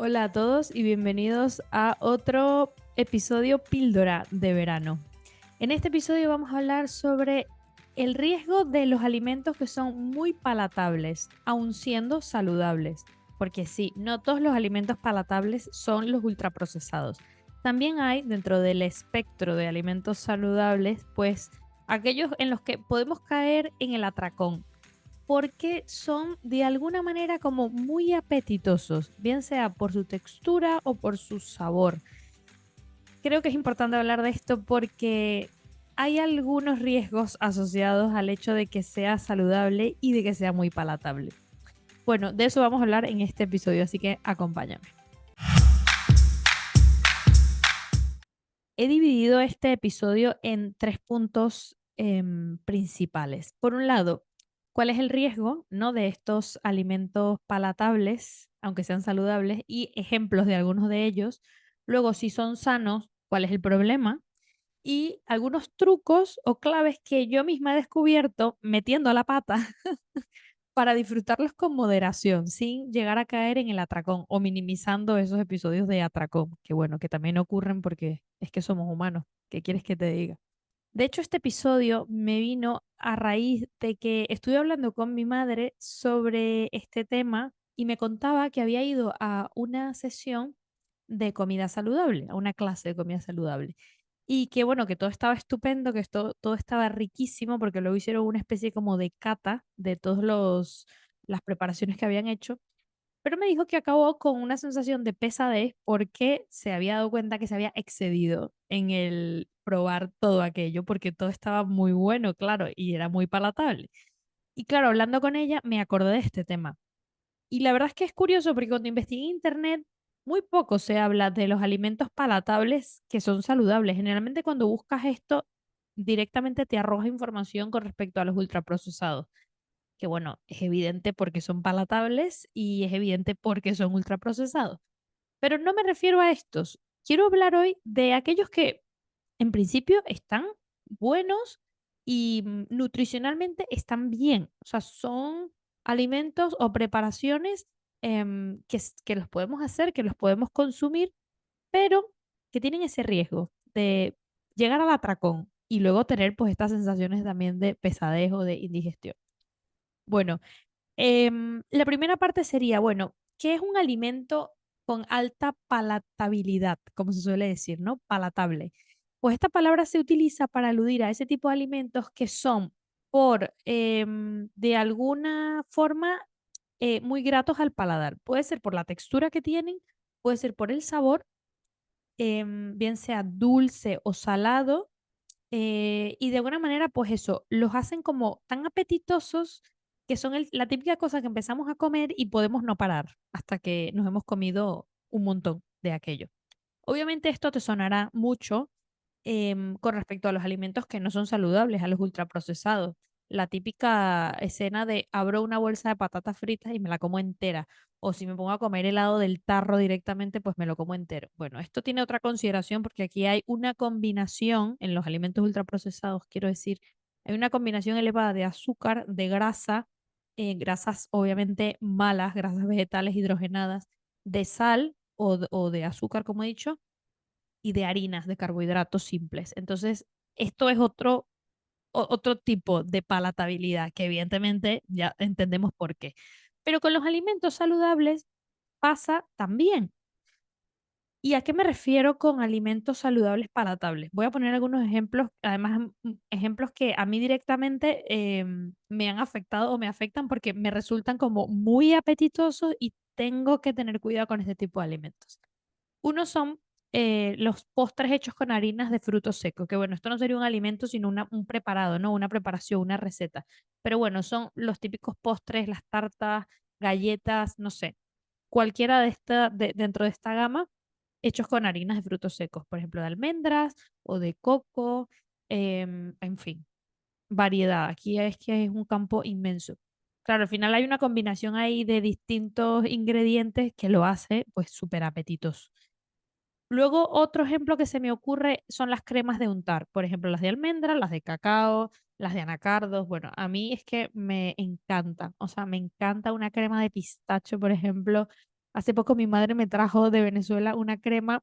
Hola a todos y bienvenidos a otro episodio píldora de verano. En este episodio vamos a hablar sobre el riesgo de los alimentos que son muy palatables, aun siendo saludables. Porque sí, no todos los alimentos palatables son los ultraprocesados. También hay dentro del espectro de alimentos saludables, pues aquellos en los que podemos caer en el atracón porque son de alguna manera como muy apetitosos, bien sea por su textura o por su sabor. Creo que es importante hablar de esto porque hay algunos riesgos asociados al hecho de que sea saludable y de que sea muy palatable. Bueno, de eso vamos a hablar en este episodio, así que acompáñame. He dividido este episodio en tres puntos principales. Por un lado, ¿cuál es el riesgo, no, de estos alimentos palatables, aunque sean saludables, y ejemplos de algunos de ellos? Luego, si son sanos, ¿cuál es el problema? Y algunos trucos o claves que yo misma he descubierto metiendo la pata para disfrutarlos con moderación, sin llegar a caer en el atracón o minimizando esos episodios de atracón, que bueno, que también ocurren porque es que somos humanos. ¿Qué quieres que te diga? De hecho, este episodio me vino a raíz de que estuve hablando con mi madre sobre este tema y me contaba que había ido a una sesión de comida saludable, a una clase de comida saludable. Y que bueno, que todo estaba estupendo, que esto, todo estaba riquísimo, porque luego hicieron una especie como de cata de todas las preparaciones que habían hecho. Pero me dijo que acabó con una sensación de pesadez porque se había dado cuenta que se había excedido en el probar todo aquello, porque todo estaba muy bueno, claro, y era muy palatable. Y claro, hablando con ella, me acordé de este tema. Y la verdad es que es curioso porque cuando investigué en internet, muy poco se habla de los alimentos palatables que son saludables. Generalmente cuando buscas esto, directamente te arroja información con respecto a los ultraprocesados, que bueno, es evidente porque son palatables y es evidente porque son ultraprocesados. Pero no me refiero a estos. Quiero hablar hoy de aquellos que en principio están buenos y nutricionalmente están bien. O sea, son alimentos o preparaciones que los podemos hacer, que los podemos consumir, pero que tienen ese riesgo de llegar al atracón y luego tener pues estas sensaciones también de pesadez o de indigestión. Bueno, la primera parte sería, bueno, ¿qué es un alimento con alta palatabilidad, como se suele decir, ¿no? Palatable. Pues esta palabra se utiliza para aludir a ese tipo de alimentos que son de alguna forma, muy gratos al paladar. Puede ser por la textura que tienen, puede ser por el sabor, bien sea dulce o salado, y de alguna manera, pues eso, los hacen como tan apetitosos que son la típica cosa que empezamos a comer y podemos no parar hasta que nos hemos comido un montón de aquello. Obviamente esto te sonará mucho con respecto a los alimentos que no son saludables, a los ultraprocesados. La típica escena de abro una bolsa de patatas fritas y me la como entera. O si me pongo a comer helado del tarro directamente, pues me lo como entero. Bueno, esto tiene otra consideración porque aquí hay una combinación en los alimentos ultraprocesados, quiero decir, hay una combinación elevada de azúcar, de grasa, grasas obviamente malas, grasas vegetales hidrogenadas, de sal o de azúcar, como he dicho, y de harinas, de carbohidratos simples. Entonces, esto es otro tipo de palatabilidad que evidentemente ya entendemos por qué. Pero con los alimentos saludables pasa también. ¿Y a qué me refiero con alimentos saludables palatables? Voy a poner algunos ejemplos, además ejemplos que a mí directamente me han afectado o me afectan porque me resultan como muy apetitosos y tengo que tener cuidado con este tipo de alimentos. Uno son los postres hechos con harinas de frutos secos, que bueno, esto no sería un alimento, sino un preparado, ¿no? Una preparación, una receta. Pero bueno, son los típicos postres, las tartas, galletas, no sé, cualquiera dentro de esta gama, hechos con harinas de frutos secos, por ejemplo, de almendras o de coco, en fin, variedad. Aquí es que es un campo inmenso. Claro, al final hay una combinación ahí de distintos ingredientes que lo hace pues súper apetitoso. Luego, otro ejemplo que se me ocurre son las cremas de untar, por ejemplo, las de almendra, las de cacao, las de anacardos. Bueno, a mí es que me encanta, o sea, me encanta una crema de pistacho, por ejemplo, Hace poco mi madre me trajo de Venezuela una crema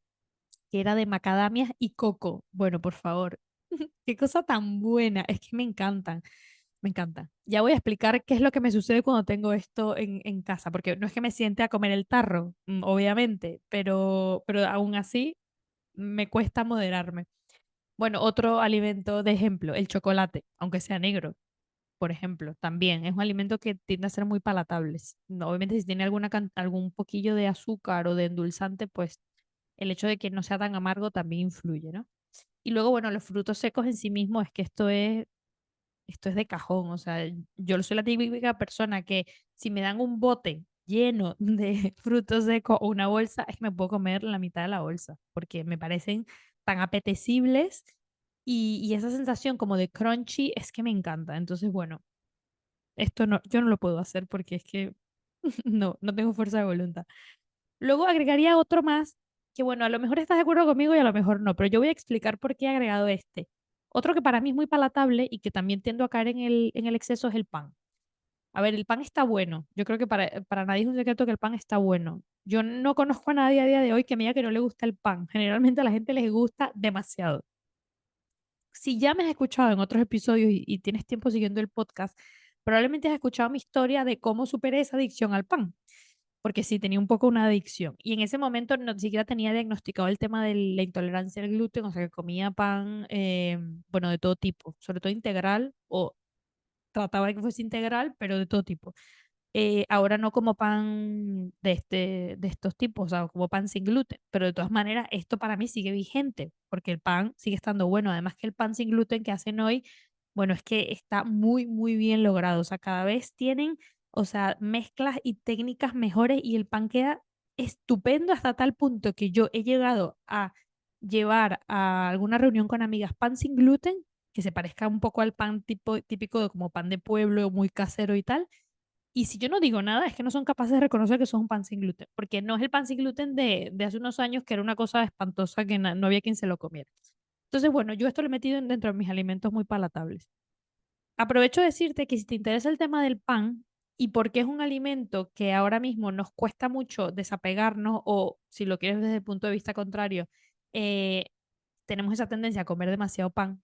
que era de macadamias y coco. Bueno, por favor, qué cosa tan buena. Es que me encantan, me encantan. Ya voy a explicar qué es lo que me sucede cuando tengo esto en casa, porque no es que me siente a comer el tarro, obviamente, pero aún así me cuesta moderarme. Bueno, otro alimento de ejemplo, el chocolate, aunque sea negro, por ejemplo, también es un alimento que tiende a ser muy palatable. No, obviamente, si tiene algún poquillo de azúcar o de endulzante, pues el hecho de que no sea tan amargo también influye, ¿no? Y luego, bueno, los frutos secos en sí mismos, es que esto es de cajón. O sea, yo soy la típica persona que si me dan un bote lleno de frutos secos o una bolsa, es que me puedo comer la mitad de la bolsa, porque me parecen tan apetecibles y esa sensación como de crunchy es que me encanta. Entonces, bueno, esto no, yo no lo puedo hacer porque es que no tengo fuerza de voluntad. Luego agregaría otro más, que bueno, a lo mejor estás de acuerdo conmigo y a lo mejor no, pero yo voy a explicar por qué he agregado este. Otro que para mí es muy palatable y que también tiendo a caer en el exceso es el pan. A ver, el pan está bueno. Yo creo que para nadie es un secreto que el pan está bueno. Yo no conozco a nadie a día de hoy que me diga que no le gusta el pan. Generalmente a la gente les gusta demasiado. Si ya me has escuchado en otros episodios y tienes tiempo siguiendo el podcast, probablemente has escuchado mi historia de cómo superé esa adicción al pan, porque sí, tenía un poco una adicción. Y en ese momento no ni siquiera tenía diagnosticado el tema de la intolerancia al gluten, o sea que comía pan, bueno, de todo tipo, sobre todo integral, o trataba de que fuese integral, pero de todo tipo. Ahora no como pan de estos tipos, o sea, como pan sin gluten, pero de todas maneras esto para mí sigue vigente, porque el pan sigue estando bueno. Además que el pan sin gluten que hacen hoy, bueno, es que está muy, muy bien logrado. O sea, cada vez tienen, o sea, mezclas y técnicas mejores y el pan queda estupendo hasta tal punto que yo he llegado a llevar a alguna reunión con amigas pan sin gluten, que se parezca un poco al pan típico de como pan de pueblo, muy casero y tal, y si yo no digo nada, es que no son capaces de reconocer que eso es un pan sin gluten, porque no es el pan sin gluten de hace unos años que era una cosa espantosa que no había quien se lo comiera. Entonces, bueno, yo esto lo he metido dentro de mis alimentos muy palatables. Aprovecho de decirte que si te interesa el tema del pan y por qué es un alimento que ahora mismo nos cuesta mucho desapegarnos o, si lo quieres desde el punto de vista contrario, eh, tenemos esa tendencia a comer demasiado pan.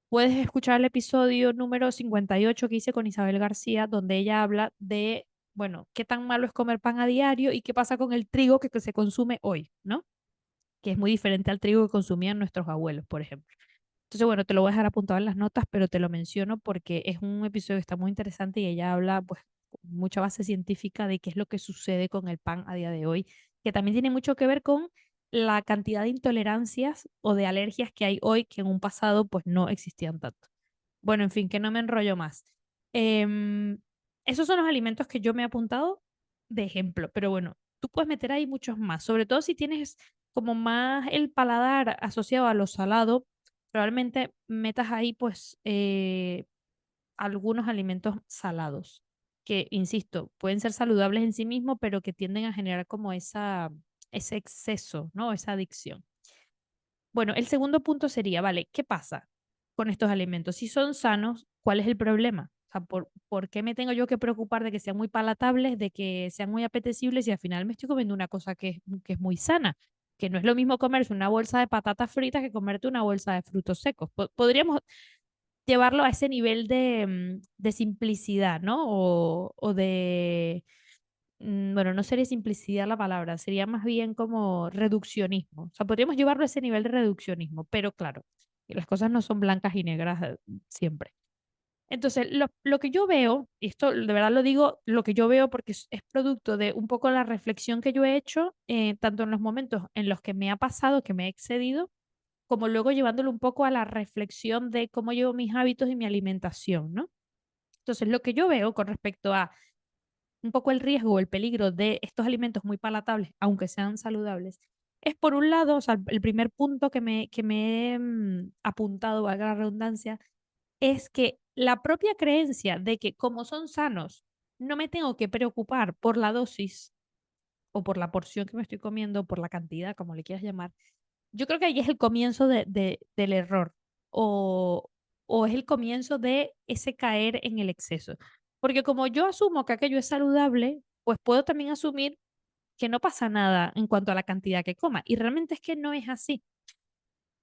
Puedes escuchar el episodio número 58 que hice con Isabel García, donde ella habla de, bueno, qué tan malo es comer pan a diario y qué pasa con el trigo que se consume hoy, ¿no? Que es muy diferente al trigo que consumían nuestros abuelos, por ejemplo. Entonces, bueno, te lo voy a dejar apuntado en las notas, pero te lo menciono porque es un episodio que está muy interesante y ella habla, pues, con mucha base científica de qué es lo que sucede con el pan a día de hoy, que también tiene mucho que ver con la cantidad de intolerancias o de alergias que hay hoy que en un pasado, pues, no existían tanto. Bueno, en fin, que no me enrollo más. Em, Esos son los alimentos que yo me he apuntado de ejemplo, pero bueno, tú puedes meter ahí muchos más, sobre todo si tienes como más el paladar asociado a lo salado, probablemente metas ahí pues algunos alimentos salados, que, insisto, pueden ser saludables en sí mismos, pero que tienden a generar como ese exceso, ¿no? Esa adicción. Bueno, el segundo punto sería, vale, ¿qué pasa con estos alimentos? Si son sanos, ¿cuál es el problema? O sea, ¿por qué me tengo yo que preocupar de que sean muy palatables, de que sean muy apetecibles y al final me estoy comiendo una cosa que es muy sana? Que no es lo mismo comerse una bolsa de patatas fritas que comerte una bolsa de frutos secos. Podríamos llevarlo a ese nivel de simplicidad, ¿no? O de bueno, no sería simplicidad la palabra, sería más bien como reduccionismo. O sea, podríamos llevarlo a ese nivel de reduccionismo, pero claro, las cosas no son blancas y negras siempre. Entonces, lo que yo veo, y esto de verdad lo digo, lo que yo veo porque es producto de un poco la reflexión que yo he hecho, tanto en los momentos en los que me ha pasado, que me he excedido, como luego llevándolo un poco a la reflexión de cómo llevo mis hábitos y mi alimentación, ¿no? Entonces, lo que yo veo con respecto a un poco el riesgo o el peligro de estos alimentos muy palatables, aunque sean saludables, es por un lado, o sea, el primer punto que me he apuntado, valga la redundancia, es que la propia creencia de que como son sanos, no me tengo que preocupar por la dosis o por la porción que me estoy comiendo, por la cantidad, como le quieras llamar, yo creo que ahí es el comienzo del error o, o es el comienzo de ese caer en el exceso. Porque como yo asumo que aquello es saludable, pues puedo también asumir que no pasa nada en cuanto a la cantidad que coma. Y realmente es que no es así.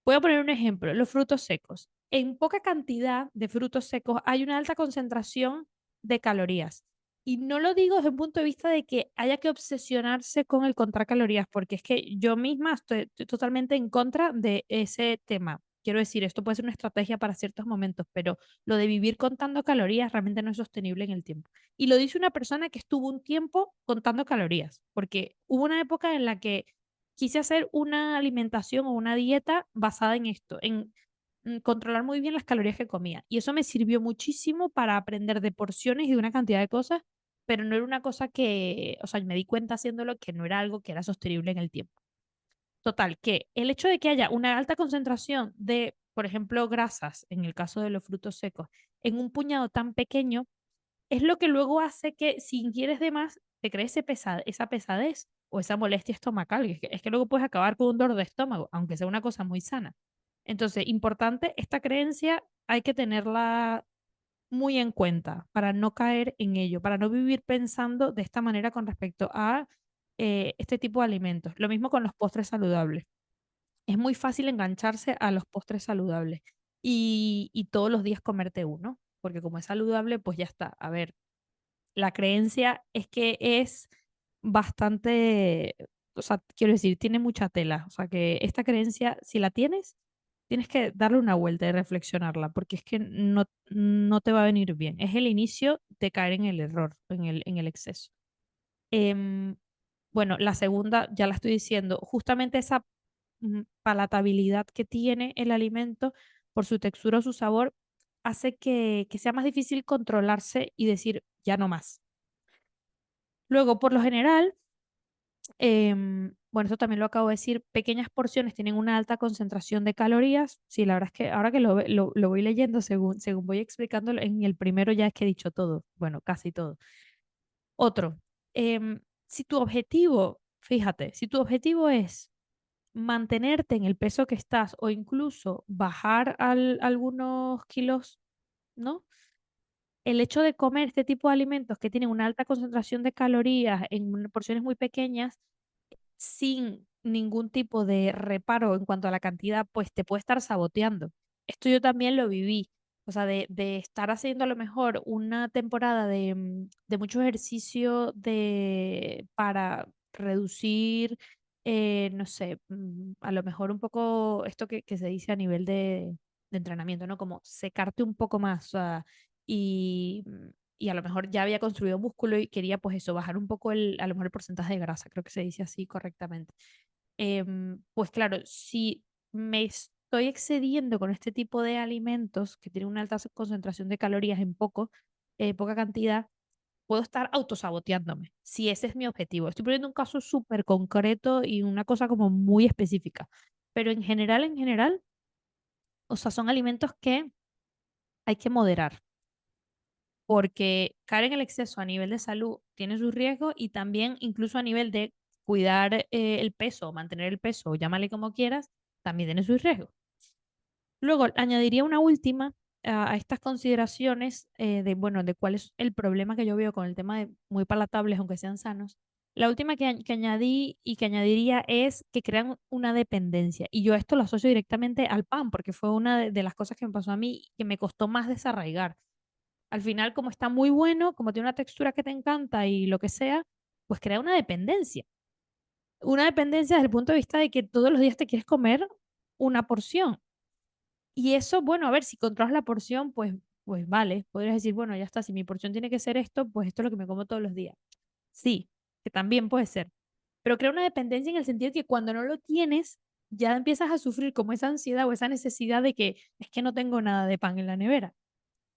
Voy a poner un ejemplo, los frutos secos. En poca cantidad de frutos secos hay una alta concentración de calorías. Y no lo digo desde un punto de vista de que haya que obsesionarse con el contar calorías, porque es que yo misma estoy totalmente en contra de ese tema. Quiero decir, esto puede ser una estrategia para ciertos momentos, pero lo de vivir contando calorías realmente no es sostenible en el tiempo. Y lo dice una persona que estuvo un tiempo contando calorías, porque hubo una época en la que quise hacer una alimentación o una dieta basada en esto, en controlar muy bien las calorías que comía. Y eso me sirvió muchísimo para aprender de porciones y de una cantidad de cosas, pero no era una cosa que, o sea, me di cuenta haciéndolo que no era algo que era sostenible en el tiempo. Total, que el hecho de que haya una alta concentración de, por ejemplo, grasas, en el caso de los frutos secos, en un puñado tan pequeño, es lo que luego hace que si ingieres de más, te crees esa pesadez o esa molestia estomacal. Es que luego puedes acabar con un dolor de estómago, aunque sea una cosa muy sana. Entonces, importante, esta creencia hay que tenerla muy en cuenta para no caer en ello, para no vivir pensando de esta manera con respecto a este tipo de alimentos. Lo mismo con los postres saludables. Es muy fácil engancharse a los postres saludables y todos los días comerte uno, porque como es saludable, pues ya está. A ver, la creencia es que es bastante, o sea, quiero decir, tiene mucha tela. O sea, que esta creencia, si la tienes, tienes que darle una vuelta y reflexionarla, porque es que no te va a venir bien. Es el inicio de caer en el error, en el exceso. Em, bueno, la segunda, ya la estoy diciendo, justamente esa palatabilidad que tiene el alimento por su textura o su sabor hace que sea más difícil controlarse y decir, ya no más. Luego, por lo general, bueno, esto también lo acabo de decir, pequeñas porciones tienen una alta concentración de calorías. Sí, la verdad es que ahora que lo voy leyendo, según voy explicándolo, en el primero ya es que he dicho todo, bueno, casi todo. Otro, si tu objetivo, fíjate, si tu objetivo es mantenerte en el peso que estás o incluso bajar algunos kilos, ¿no? El hecho de comer este tipo de alimentos que tienen una alta concentración de calorías en porciones muy pequeñas, sin ningún tipo de reparo en cuanto a la cantidad, pues te puede estar saboteando. Esto yo también lo viví. O sea, de estar haciendo a lo mejor una temporada de mucho ejercicio para reducir, no sé, a lo mejor un poco esto que se dice a nivel de entrenamiento, ¿no? Como secarte un poco más, o sea, y, y a lo mejor ya había construido músculo y quería pues eso, bajar un poco a lo mejor el porcentaje de grasa, creo que se dice así correctamente. Pues claro, si me estoy excediendo con este tipo de alimentos que tienen una alta concentración de calorías en poca cantidad, puedo estar autosaboteándome, si ese es mi objetivo. Estoy poniendo un caso súper concreto y una cosa como muy específica, pero en general, o sea, son alimentos que hay que moderar porque caer en el exceso a nivel de salud tiene sus riesgos y también incluso a nivel de cuidar el peso, mantener el peso, llámale como quieras, también tiene sus riesgos. Luego, añadiría una última a estas consideraciones bueno, de cuál es el problema que yo veo con el tema de muy palatables, aunque sean sanos. La última que añadí y que añadiría es que crean una dependencia. Y yo esto lo asocio directamente al pan, porque fue una de las cosas que me pasó a mí que me costó más desarraigar. Al final, como está muy bueno, como tiene una textura que te encanta y lo que sea, pues crea una dependencia. Una dependencia desde el punto de vista de que todos los días te quieres comer una porción. Y eso, bueno, a ver, si controlas la porción, pues vale. Podrías decir, bueno, ya está, si mi porción tiene que ser esto, pues esto es lo que me como todos los días. Sí, que también puede ser. Pero crea una dependencia en el sentido de que cuando no lo tienes, ya empiezas a sufrir como esa ansiedad o esa necesidad de que es que no tengo nada de pan en la nevera.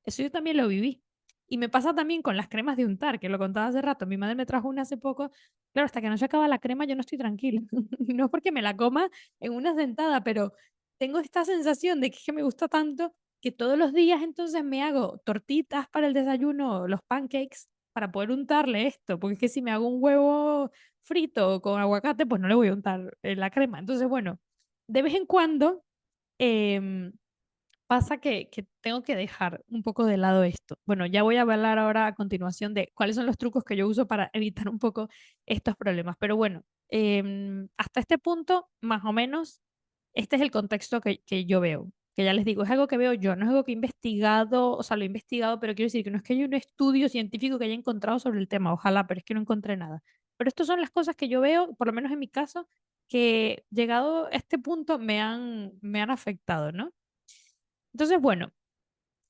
Eso yo también lo viví. Y me pasa también con las cremas de untar, que lo contaba hace rato. Mi madre me trajo una hace poco. Claro, hasta que no se acaba la crema, yo no estoy tranquila. No es porque me la coma en una sentada, pero tengo esta sensación de que es que me gusta tanto que todos los días entonces me hago tortitas para el desayuno, los pancakes, para poder untarle esto. Porque es que si me hago un huevo frito con aguacate, pues no le voy a untar la crema. Entonces, bueno, de vez en cuando. em, Pasa que tengo que dejar un poco de lado esto. Bueno, ya voy a hablar ahora a continuación de cuáles son los trucos que yo uso para evitar un poco estos problemas. Pero bueno, hasta este punto, más o menos, este es el contexto que yo veo. Que ya les digo, es algo que veo yo, no es algo que he investigado, o sea, lo he investigado, pero quiero decir que no es que haya un estudio científico que haya encontrado sobre el tema, ojalá, pero es que no encontré nada. Pero estas son las cosas que yo veo, por lo menos en mi caso, que llegado a este punto me han afectado, ¿no? Entonces, bueno,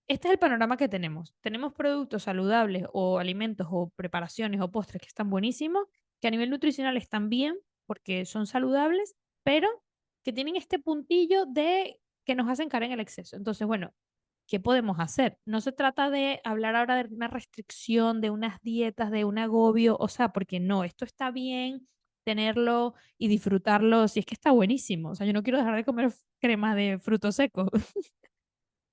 este es el panorama que tenemos. Tenemos productos saludables o alimentos o preparaciones o postres que están buenísimos, que a nivel nutricional están bien porque son saludables, pero que tienen este puntillo de que nos hacen caer en el exceso. Entonces, bueno, ¿qué podemos hacer? No se trata de hablar ahora de una restricción, de unas dietas, de un agobio, o sea, porque no, esto está bien tenerlo y disfrutarlo, si es que está buenísimo. O sea, yo no quiero dejar de comer crema de frutos secos,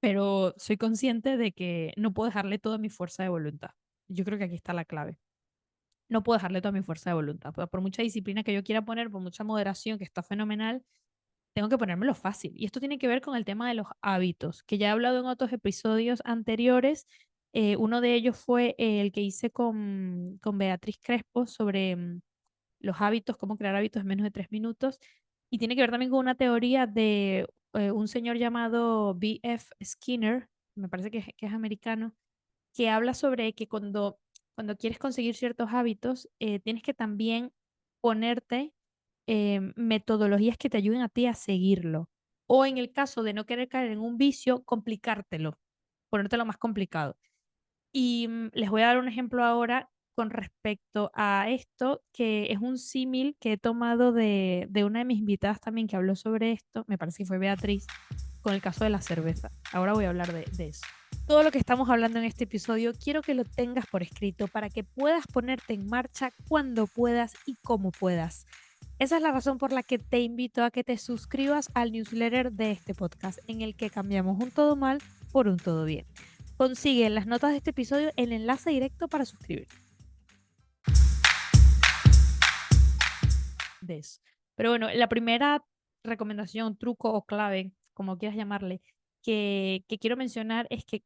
pero soy consciente de que no puedo dejarle toda mi fuerza de voluntad. Yo creo que aquí está la clave. No puedo dejarle toda mi fuerza de voluntad. Por mucha disciplina que yo quiera poner, por mucha moderación, que está fenomenal, tengo que ponérmelo fácil. Y esto tiene que ver con el tema de los hábitos, que ya he hablado en otros episodios anteriores. Uno de ellos fue el que hice con Beatriz Crespo sobre los hábitos, cómo crear hábitos en menos de 3 minutos. Y tiene que ver también con una teoría de un señor llamado B.F. Skinner, me parece que es americano, que habla sobre que cuando quieres conseguir ciertos hábitos, tienes que también ponerte metodologías que te ayuden a ti a seguirlo. O en el caso de no querer caer en un vicio, complicártelo, ponértelo más complicado. Y les voy a dar un ejemplo ahora con respecto a esto, que es un símil que he tomado de una de mis invitadas también que habló sobre esto, me parece que fue Beatriz, con el caso de la cerveza. Ahora voy a hablar de eso. Todo lo que estamos hablando en este episodio, quiero que lo tengas por escrito para que puedas ponerte en marcha cuando puedas y como puedas. Esa es la razón por la que te invito a que te suscribas al newsletter de este podcast, en el que cambiamos un todo mal por un todo bien. Consigue en las notas de este episodio el enlace directo para suscribirte. De eso. Pero bueno, la primera recomendación, truco o clave, como quieras llamarle, que quiero mencionar es que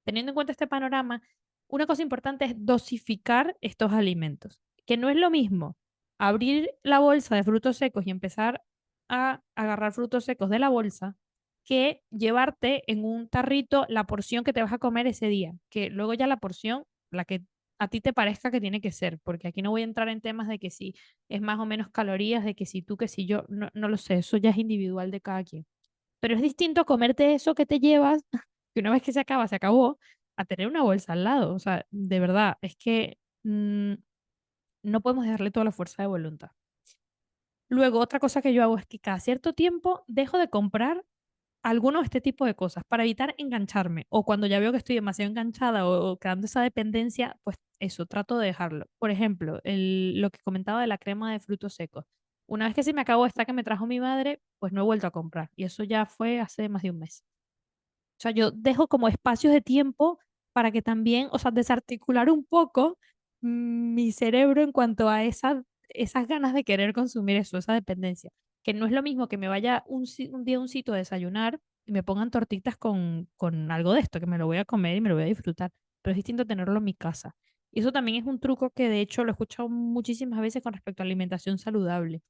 teniendo en cuenta este panorama, una cosa importante es dosificar estos alimentos, que no es lo mismo abrir la bolsa de frutos secos y empezar a agarrar frutos secos de la bolsa que llevarte en un tarrito la porción que te vas a comer ese día, que luego ya la porción, la que a ti te parezca que tiene que ser, porque aquí no voy a entrar en temas de que si es más o menos calorías, de que si tú, que si yo, no, no lo sé, eso ya es individual de cada quien. Pero es distinto comerte eso que te llevas, que una vez que se acaba, se acabó, a tener una bolsa al lado. O sea, de verdad, es que no podemos dejarle toda la fuerza de voluntad. Luego, otra cosa que yo hago es que cada cierto tiempo dejo de comprar alguno de este tipo de cosas para evitar engancharme. O cuando ya veo que estoy demasiado enganchada o creando esa dependencia, pues eso, trato de dejarlo. Por ejemplo, lo que comentaba de la crema de frutos secos. Una vez que se me acabó esta que me trajo mi madre, pues no he vuelto a comprar. Y eso ya fue hace más de un mes. O sea, yo dejo como espacios de tiempo para que también, o sea, desarticular un poco mi cerebro en cuanto a esas ganas de querer consumir eso, esa dependencia. Que no es lo mismo que me vaya un día a un sitio a desayunar y me pongan tortitas con algo de esto, que me lo voy a comer y me lo voy a disfrutar. Pero es distinto tenerlo en mi casa. Y eso también es un truco que de hecho lo he escuchado muchísimas veces con respecto a alimentación saludable.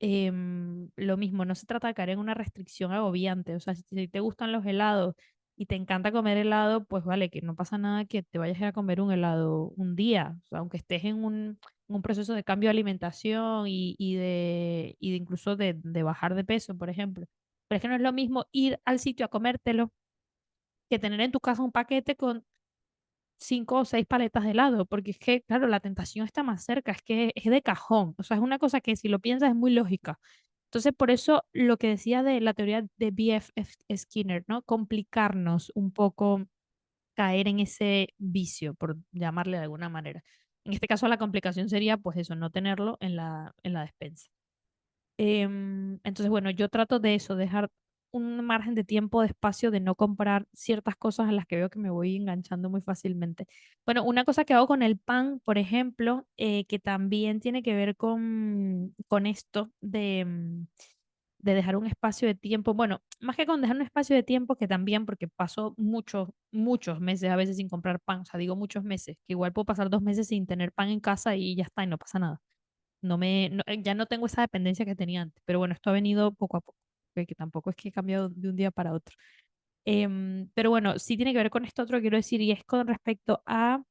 Lo mismo, no se trata de caer en una restricción agobiante. O sea, si te gustan los helados y te encanta comer helado, pues vale, que no pasa nada que te vayas a ir a comer un helado un día. O sea, aunque estés en un proceso de cambio de alimentación y de incluso de bajar de peso, por ejemplo. Pero es que no es lo mismo ir al sitio a comértelo que tener en tu casa un paquete con 5 o 6 paletas de helado, porque es que, claro, la tentación está más cerca, es que es de cajón, o sea, es una cosa que si lo piensas es muy lógica. Entonces, por eso lo que decía de la teoría de B.F. Skinner, ¿no? Complicarnos un poco, caer en ese vicio, por llamarle de alguna manera. En este caso, la complicación sería, pues eso, no tenerlo en la despensa. Entonces, bueno, yo trato de eso, dejar un margen de tiempo, de espacio, de no comprar ciertas cosas a las que veo que me voy enganchando muy fácilmente. Bueno, una cosa que hago con el pan, por ejemplo, que también tiene que ver con esto de dejar un espacio de tiempo, bueno, más que con dejar un espacio de tiempo, que también, porque paso muchos, muchos meses a veces sin comprar pan, o sea, digo muchos meses, que igual puedo pasar 2 meses sin tener pan en casa y ya está, y no pasa nada. Ya no tengo esa dependencia que tenía antes, pero bueno, esto ha venido poco a poco, que tampoco es que he cambiado de un día para otro. Pero bueno, sí tiene que ver con esto otro que quiero decir, y es con respecto a,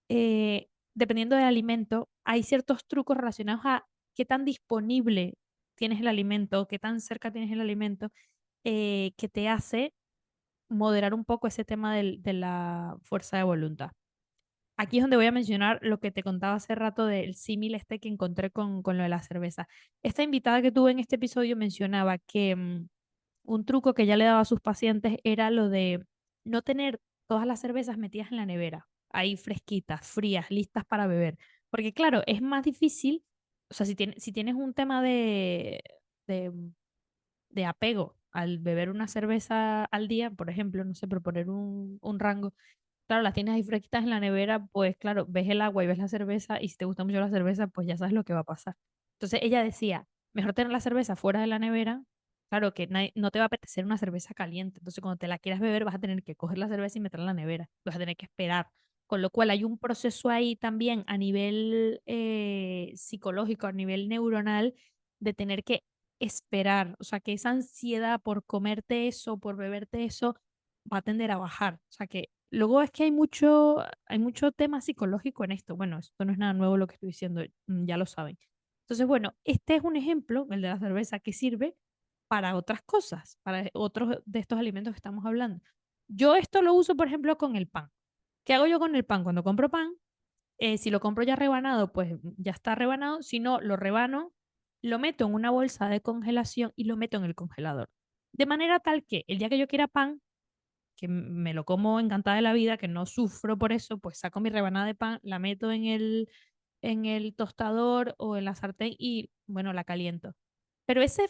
dependiendo del alimento, hay ciertos trucos relacionados a qué tan disponible tienes el alimento, qué tan cerca tienes el alimento, que te hace moderar un poco ese tema de la fuerza de voluntad. Aquí es donde voy a mencionar lo que te contaba hace rato del símil este que encontré con lo de la cerveza. Esta invitada que tuve en este episodio mencionaba que un truco que ella le daba a sus pacientes era lo de no tener todas las cervezas metidas en la nevera, ahí fresquitas, frías, listas para beber. Porque claro, es más difícil, o sea, si tienes un tema de, de apego al beber una cerveza al día, por ejemplo, no sé, proponer un rango. Claro, las tienes ahí fresquitas en la nevera, pues claro, ves el agua y ves la cerveza, y si te gusta mucho la cerveza, pues ya sabes lo que va a pasar. Entonces ella decía, mejor tener la cerveza fuera de la nevera, claro que no te va a apetecer una cerveza caliente, entonces cuando te la quieras beber vas a tener que coger la cerveza y meterla en la nevera, vas a tener que esperar. Con lo cual hay un proceso ahí también a nivel psicológico, a nivel neuronal, de tener que esperar, o sea, que esa ansiedad por comerte eso, por beberte eso, va a tender a bajar. O sea que luego es que hay mucho tema psicológico en esto. Bueno, esto no es nada nuevo lo que estoy diciendo, ya lo saben. Entonces, bueno, este es un ejemplo, el de la cerveza, que sirve para otras cosas, para otros de estos alimentos que estamos hablando. Yo esto lo uso, por ejemplo, con el pan. ¿Qué hago yo con el pan? Cuando compro pan, si lo compro ya rebanado, pues ya está rebanado. Si no, lo rebano, lo meto en una bolsa de congelación y lo meto en el congelador. De manera tal que el día que yo quiera pan, que me lo como encantada de la vida, que no sufro por eso, pues saco mi rebanada de pan, la meto en el tostador o en la sartén y, bueno, la caliento. Pero ese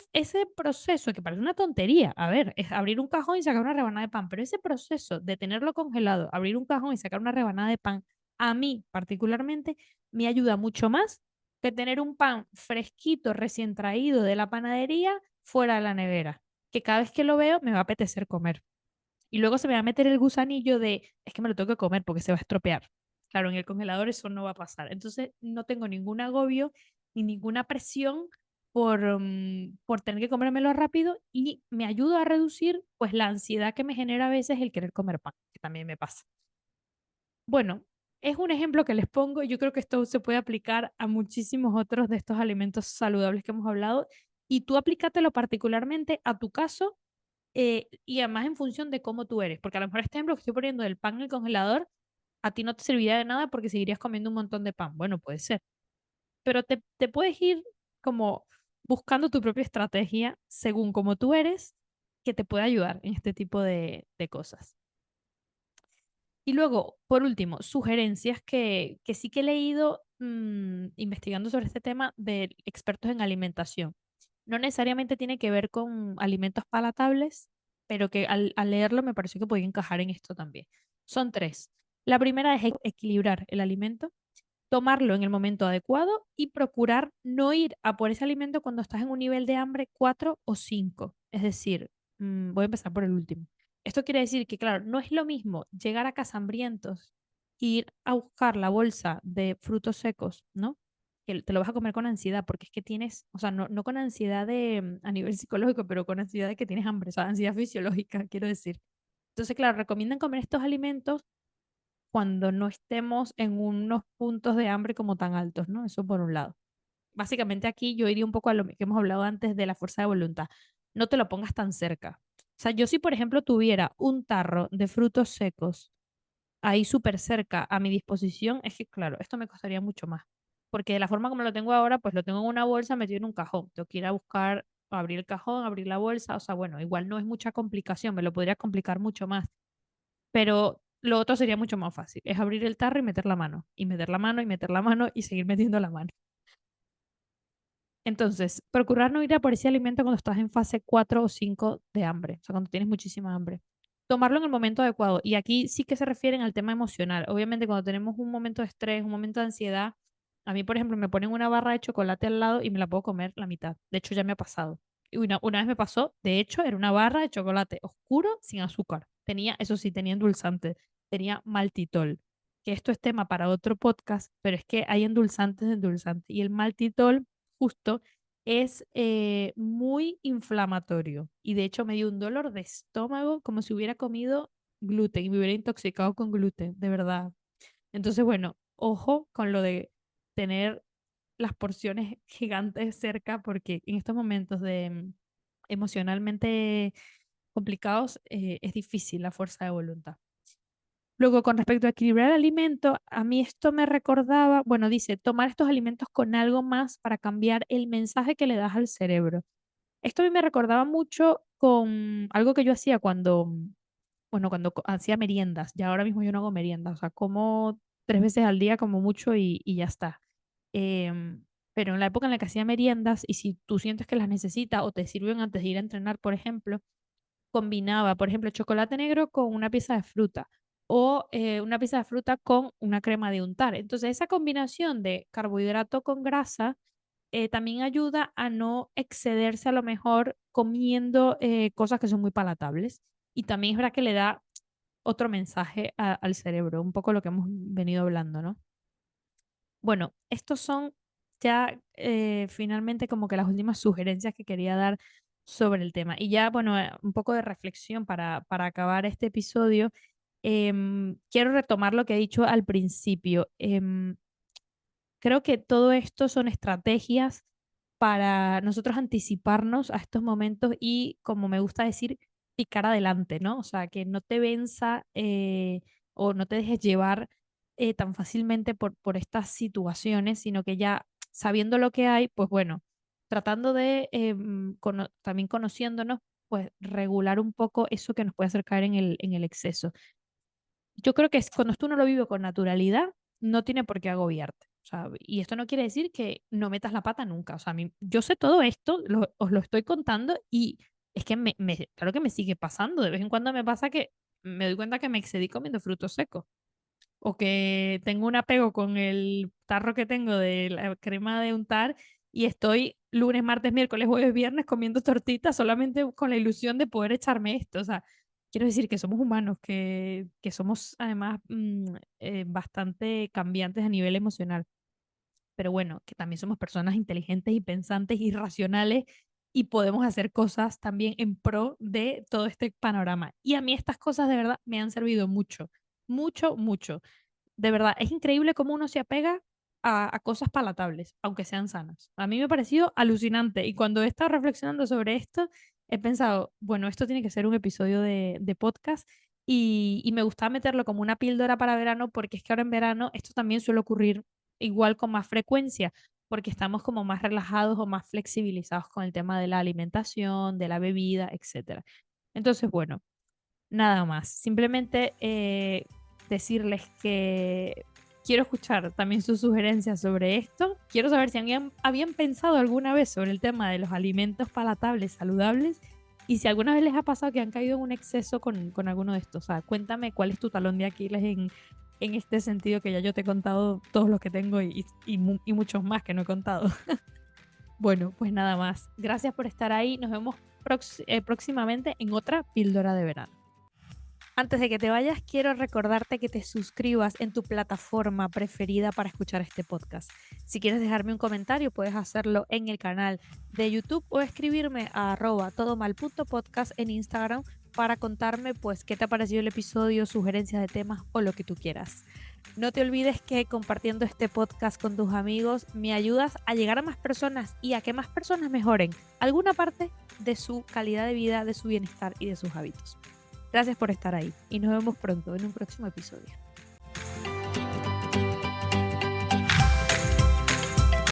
proceso, que parece una tontería, a ver, es abrir un cajón y sacar una rebanada de pan, pero ese proceso de tenerlo congelado, abrir un cajón y sacar una rebanada de pan, a mí particularmente, me ayuda mucho más que tener un pan fresquito, recién traído de la panadería, fuera de la nevera, que cada vez que lo veo me va a apetecer comer. Y luego se me va a meter el gusanillo de, es que me lo tengo que comer porque se va a estropear. Claro, en el congelador eso no va a pasar. Entonces no tengo ningún agobio ni ninguna presión por tener que comérmelo rápido, y me ayuda a reducir pues la ansiedad que me genera a veces el querer comer pan, que también me pasa. Bueno, es un ejemplo que les pongo, y yo creo que esto se puede aplicar a muchísimos otros de estos alimentos saludables que hemos hablado, y tú aplícatelo particularmente a tu caso, y además en función de cómo tú eres, porque a lo mejor este ejemplo que estoy poniendo del pan en el congelador, a ti no te serviría de nada porque seguirías comiendo un montón de pan. Bueno, puede ser, pero te puedes ir como buscando tu propia estrategia según cómo tú eres, que te puede ayudar en este tipo de cosas. Y luego, por último, sugerencias que sí que he leído investigando sobre este tema de expertos en alimentación. No necesariamente tiene que ver con alimentos palatables, pero que al leerlo me pareció que podía encajar en esto también. Son tres. La primera es equilibrar el alimento, tomarlo en el momento adecuado y procurar no ir a por ese alimento cuando estás en un nivel de hambre 4 o 5. Es decir, voy a empezar por el último. Esto quiere decir que, claro, no es lo mismo llegar a casa hambrientos, ir a buscar la bolsa de frutos secos, ¿no? Que te lo vas a comer con ansiedad, porque es que tienes, o sea, no con ansiedad a nivel psicológico, pero con ansiedad de que tienes hambre, o sea, ansiedad fisiológica, quiero decir. Entonces, claro, recomiendan comer estos alimentos cuando no estemos en unos puntos de hambre como tan altos, ¿no? Eso por un lado. Básicamente aquí yo iría un poco a lo que hemos hablado antes de la fuerza de voluntad. No te lo pongas tan cerca. O sea, yo si por ejemplo tuviera un tarro de frutos secos ahí súper cerca a mi disposición, es que claro, esto me costaría mucho más. Porque de la forma como lo tengo ahora, pues lo tengo en una bolsa metido en un cajón. Tengo que ir a buscar, abrir el cajón, abrir la bolsa. O sea, bueno, igual no es mucha complicación, me lo podría complicar mucho más. Pero lo otro sería mucho más fácil. Es abrir el tarro y meter la mano, y meter la mano, y meter la mano, y seguir metiendo la mano. Entonces, procurar no ir a por ese alimento cuando estás en fase 4 o 5 de hambre, o sea, cuando tienes muchísima hambre. Tomarlo en el momento adecuado. Y aquí sí que se refieren al tema emocional. Obviamente, cuando tenemos un momento de estrés, un momento de ansiedad, a mí, por ejemplo, me ponen una barra de chocolate al lado y me la puedo comer la mitad. De hecho, ya me ha pasado. Una vez me pasó, de hecho, era una barra de chocolate oscuro sin azúcar. Tenía, eso sí, tenía endulzante, tenía maltitol. Que esto es tema para otro podcast, pero es que hay endulzantes de endulzantes. Y el maltitol, justo, es muy inflamatorio. Y de hecho me dio un dolor de estómago como si hubiera comido gluten y me hubiera intoxicado con gluten, de verdad. Entonces, bueno, ojo con lo de tener las porciones gigantes cerca, porque en estos momentos de emocionalmente complicados es difícil la fuerza de voluntad. Luego, con respecto a equilibrar el alimento, a mí esto me recordaba, bueno, dice, tomar estos alimentos con algo más para cambiar el mensaje que le das al cerebro. Esto a mí me recordaba mucho con algo que yo hacía cuando, bueno, cuando hacía meriendas. Ya ahora mismo yo no hago meriendas, o sea, como 3 veces al día como mucho y ya está. Pero en la época en la que hacía meriendas, y si tú sientes que las necesitas o te sirven antes de ir a entrenar, por ejemplo, combinaba, por ejemplo, chocolate negro con una pieza de fruta o una pieza de fruta con una crema de untar. Entonces, esa combinación de carbohidrato con grasa también ayuda a no excederse a lo mejor comiendo cosas que son muy palatables. Y también es verdad que le da otro mensaje al cerebro, un poco lo que hemos venido hablando, ¿no? Bueno, estos son ya finalmente como que las últimas sugerencias que quería dar sobre el tema. Y ya, bueno, un poco de reflexión para acabar este episodio. Quiero retomar lo que he dicho al principio. Creo que todo esto son estrategias para nosotros anticiparnos a estos momentos y, como me gusta decir, picar adelante, ¿no? O sea, que no te venza o no te dejes llevar tan fácilmente por estas situaciones, sino que ya sabiendo lo que hay, pues bueno, tratando de también conociéndonos, pues regular un poco eso que nos puede hacer caer en el exceso. Yo creo que cuando tú no lo vives con naturalidad, no tiene por qué agobiarte. O sea, y esto no quiere decir que no metas la pata nunca. O sea, yo sé todo esto, os lo estoy contando y es que claro que me sigue pasando. De vez en cuando me pasa que me doy cuenta que me excedí comiendo frutos secos o que tengo un apego con el tarro que tengo de la crema de untar y estoy lunes, martes, miércoles, jueves, viernes comiendo tortitas solamente con la ilusión de poder echarme esto. O sea, quiero decir que somos humanos, que somos además bastante cambiantes a nivel emocional, pero bueno, que también somos personas inteligentes y pensantes y racionales y podemos hacer cosas también en pro de todo este panorama. Y a mí estas cosas de verdad me han servido mucho, mucho, mucho. De verdad, es increíble cómo uno se apega a cosas palatables, aunque sean sanas. A mí me ha parecido alucinante y cuando he estado reflexionando sobre esto, he pensado, bueno, esto tiene que ser un episodio de podcast y me gustaba meterlo como una píldora para verano porque es que ahora en verano esto también suele ocurrir igual con más frecuencia porque estamos como más relajados o más flexibilizados con el tema de la alimentación, de la bebida, etcétera. Entonces, bueno, nada más. Simplemente decirles que quiero escuchar también sus sugerencias sobre esto. Quiero saber si habían pensado alguna vez sobre el tema de los alimentos palatables, saludables, y si alguna vez les ha pasado que han caído en un exceso con alguno de estos. O sea, cuéntame cuál es tu talón de Aquiles en este sentido que ya yo te he contado todos los que tengo y muchos más que no he contado. Bueno, pues nada más. Gracias por estar ahí. Nos vemos próximamente en otra píldora de verano. Antes de que te vayas, quiero recordarte que te suscribas en tu plataforma preferida para escuchar este podcast. Si quieres dejarme un comentario, puedes hacerlo en el canal de YouTube o escribirme a @todomal.podcast en Instagram para contarme pues qué te ha parecido el episodio, sugerencias de temas o lo que tú quieras. No te olvides que compartiendo este podcast con tus amigos me ayudas a llegar a más personas y a que más personas mejoren alguna parte de su calidad de vida, de su bienestar y de sus hábitos. Gracias por estar ahí y nos vemos pronto en un próximo episodio.